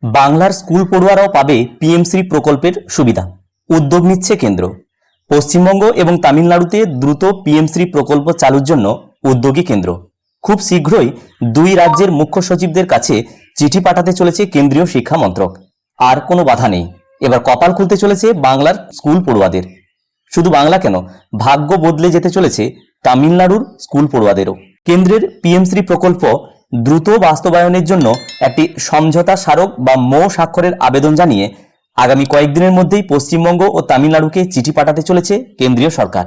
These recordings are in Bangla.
বাংলার স্কুল পড়ুয়ারাও পাবে পিএমশ্রী প্রকল্পের সুবিধা। উদ্যোগ নিচ্ছে কেন্দ্র। পশ্চিমবঙ্গ এবং তামিলনাড়ুতে দ্রুত পিএমশ্রী প্রকল্প চালুর জন্য উদ্যোগী কেন্দ্র। খুব শীঘ্রই দুই রাজ্যের মুখ্য সচিবদের কাছে চিঠি পাঠাতে চলেছে কেন্দ্রীয় শিক্ষা মন্ত্রক। আর কোনো বাধা নেই, এবার কপাল খুলতে চলেছে বাংলার স্কুল পড়ুয়াদের। শুধু বাংলা কেন, ভাগ্য বদলে যেতে চলেছে তামিলনাড়ুর স্কুল পড়ুয়াদেরও। কেন্দ্রের পিএমশ্রী প্রকল্প দ্রুত বাস্তবায়নের জন্য একটি সমঝোতা স্মারক বা মৌ স্বাক্ষরের আবেদন জানিয়ে আগামী কয়েকদিনের মধ্যেই পশ্চিমবঙ্গ ও তামিলনাড়ুকে চিঠি পাঠাতে চলেছে কেন্দ্রীয় সরকার।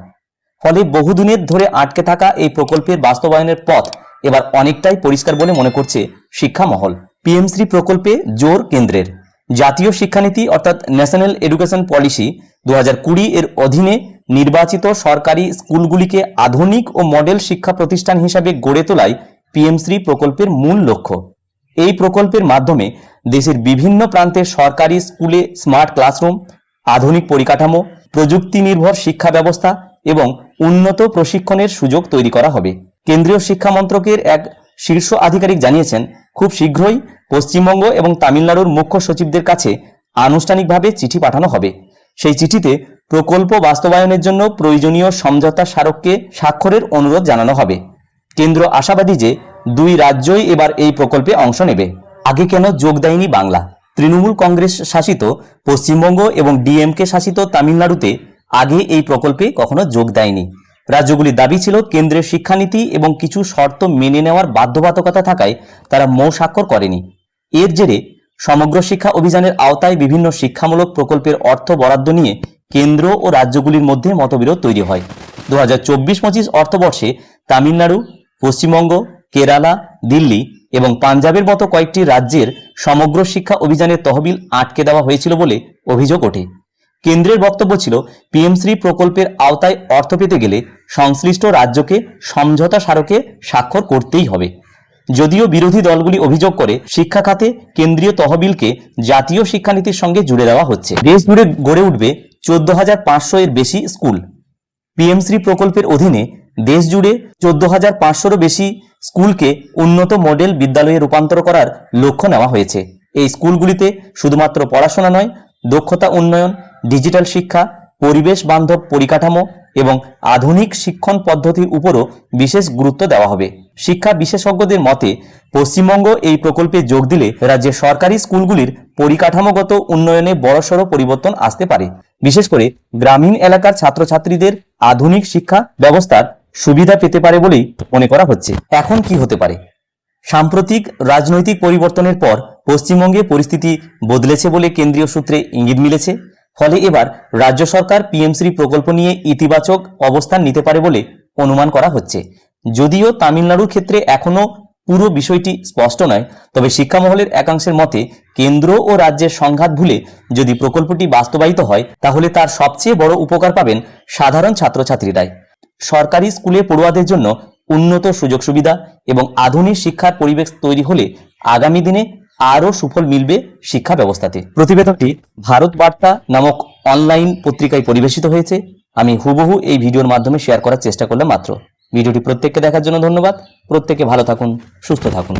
ফলে বহুদিনের ধরে আটকে থাকা এই প্রকল্পের বাস্তবায়নের পথ এবার অনেকটাই পরিষ্কার বলে মনে করছে শিক্ষা মহল। পিএমশ্রী প্রকল্পে জোর কেন্দ্রের। জাতীয় শিক্ষানীতি অর্থাৎ ন্যাশনাল এডুকেশন পলিসি 2020 এর অধীনে নির্বাচিত সরকারি স্কুলগুলিকে আধুনিক ও মডেল শিক্ষা প্রতিষ্ঠান হিসাবে গড়ে তোলাই পিএমশ্রী প্রকল্পের মূল লক্ষ্য। এই প্রকল্পের মাধ্যমে দেশের বিভিন্ন প্রান্তের সরকারি স্কুলে স্মার্ট ক্লাসরুম, আধুনিক পরিকাঠামো, প্রযুক্তি নির্ভর শিক্ষা ব্যবস্থা এবং উন্নত প্রশিক্ষণের সুযোগ তৈরি করা হবে। কেন্দ্রীয় শিক্ষা মন্ত্রকের এক শীর্ষ আধিকারিক জানিয়েছেন, খুব শীঘ্রই পশ্চিমবঙ্গ এবং তামিলনাড়ুর মুখ্য সচিবদের কাছে আনুষ্ঠানিকভাবে চিঠি পাঠানো হবে। সেই চিঠিতে প্রকল্প বাস্তবায়নের জন্য প্রয়োজনীয় সমঝোতা স্মারককে স্বাক্ষরের অনুরোধ জানানো হবে। কেন্দ্র আশাবাদী যে দুই রাজ্যই এবার এই প্রকল্পে অংশ নেবে। আগে কেন যোগ দেয়নি বাংলা? তৃণমূল কংগ্রেস শাসিত পশ্চিমবঙ্গ এবং ডিএমকে শাসিত তামিলনাড়ুতে আগে এই প্রকল্পে কখনো যোগ দেয়নি। রাজ্যগুলির দাবি ছিল কেন্দ্রের শিক্ষানীতি এবং কিছু শর্ত মেনে নেওয়ার বাধ্যবাধকতা থাকায় তারা মৌ স্বাক্ষর করেনি। এর জেরে সমগ্র শিক্ষা অভিযানের আওতায় বিভিন্ন শিক্ষামূলক প্রকল্পের অর্থ বরাদ্দ নিয়ে কেন্দ্র ও রাজ্যগুলির মধ্যে মতবিরোধ তৈরি হয়। 2024-25 অর্থবর্ষে তামিলনাড়ু, পশ্চিমবঙ্গ, কেরালা, দিল্লি এবং পাঞ্জাবের মতো কয়েকটি রাজ্যের সমগ্র শিক্ষা অভিযানের তহবিল আটকে দেওয়া হয়েছিল বলে অভিযোগ ওঠে। কেন্দ্রের বক্তব্য ছিল, পিএমশ্রী প্রকল্পের আওতায় অর্থ পেতে গেলে সংশ্লিষ্ট রাজ্যকে সমঝোতা স্মারকে স্বাক্ষর করতেই হবে। যদিও বিরোধী দলগুলি অভিযোগ করে শিক্ষা খাতে কেন্দ্রীয় তহবিলকে জাতীয় শিক্ষানীতির সঙ্গে জুড়ে দেওয়া হচ্ছে। দেশ জুড়ে গড়ে উঠবে 14,500 এর বেশি স্কুল। পিএমশ্রী প্রকল্পের অধীনে দেশ জুড়ে 14,500-রও বেশি স্কুলকে উন্নত মডেল বিদ্যালয়ে রূপান্তর করার লক্ষ্য নেওয়া হয়েছে। এই স্কুলগুলিতে শুধুমাত্র পড়াশোনা নয়, দক্ষতা উন্নয়ন, ডিজিটাল শিক্ষা, পরিবেশ বান্ধব পরিকাঠামো এবং আধুনিক শিক্ষণ পদ্ধতির উপরও বিশেষ গুরুত্ব দেওয়া হবে। শিক্ষা বিশেষজ্ঞদের মতে, পশ্চিমবঙ্গ এই প্রকল্পে যোগ দিলে রাজ্যের সরকারি স্কুলগুলির পরিকাঠামোগত উন্নয়নে বড়সড় পরিবর্তন আসতে পারে। বিশেষ করে গ্রামীণ এলাকার ছাত্রছাত্রীদের আধুনিক শিক্ষা ব্যবস্থার সুবিধা পেতে পারে বলেই মনে করা হচ্ছে। এখন কি হতে পারে? সাম্প্রতিক রাজনৈতিক পরিবর্তনের পর পশ্চিমবঙ্গে পরিস্থিতি বদলেছে বলে কেন্দ্রীয় সূত্রে ইঙ্গিত মিলেছে। ফলে এবার রাজ্য সরকার পিএমশ্রী প্রকল্প নিয়ে ইতিবাচক অবস্থান নিতে পারে বলে অনুমান করা হচ্ছে। যদিও তামিলনাড়ুর ক্ষেত্রে এখনো পুরো বিষয়টি স্পষ্ট নয়, তবে শিক্ষামহলের একাংশের মতে কেন্দ্র ও রাজ্যের সংঘাত ভুলে যদি প্রকল্পটি বাস্তবায়িত হয়, তাহলে তার সবচেয়ে বড় উপকার পাবেন সাধারণ ছাত্রছাত্রীরাই। সরকারি স্কুলে পড়ুয়াদের জন্য উন্নত সুযোগ সুবিধা এবং আধুনিক শিক্ষার পরিবেশ তৈরি হলে আগামী দিনে আরও সুফল মিলবে শিক্ষা ব্যবস্থাতে। প্রতিবেদনটি ভারত বার্তা নামক অনলাইন পত্রিকায় পরিবেশিত হয়েছে। আমি হুবহু এই ভিডিওর মাধ্যমে শেয়ার করার চেষ্টা করলাম মাত্র। ভিডিওটি প্রত্যেককে দেখার জন্য ধন্যবাদ। প্রত্যেকে ভালো থাকুন, সুস্থ থাকুন।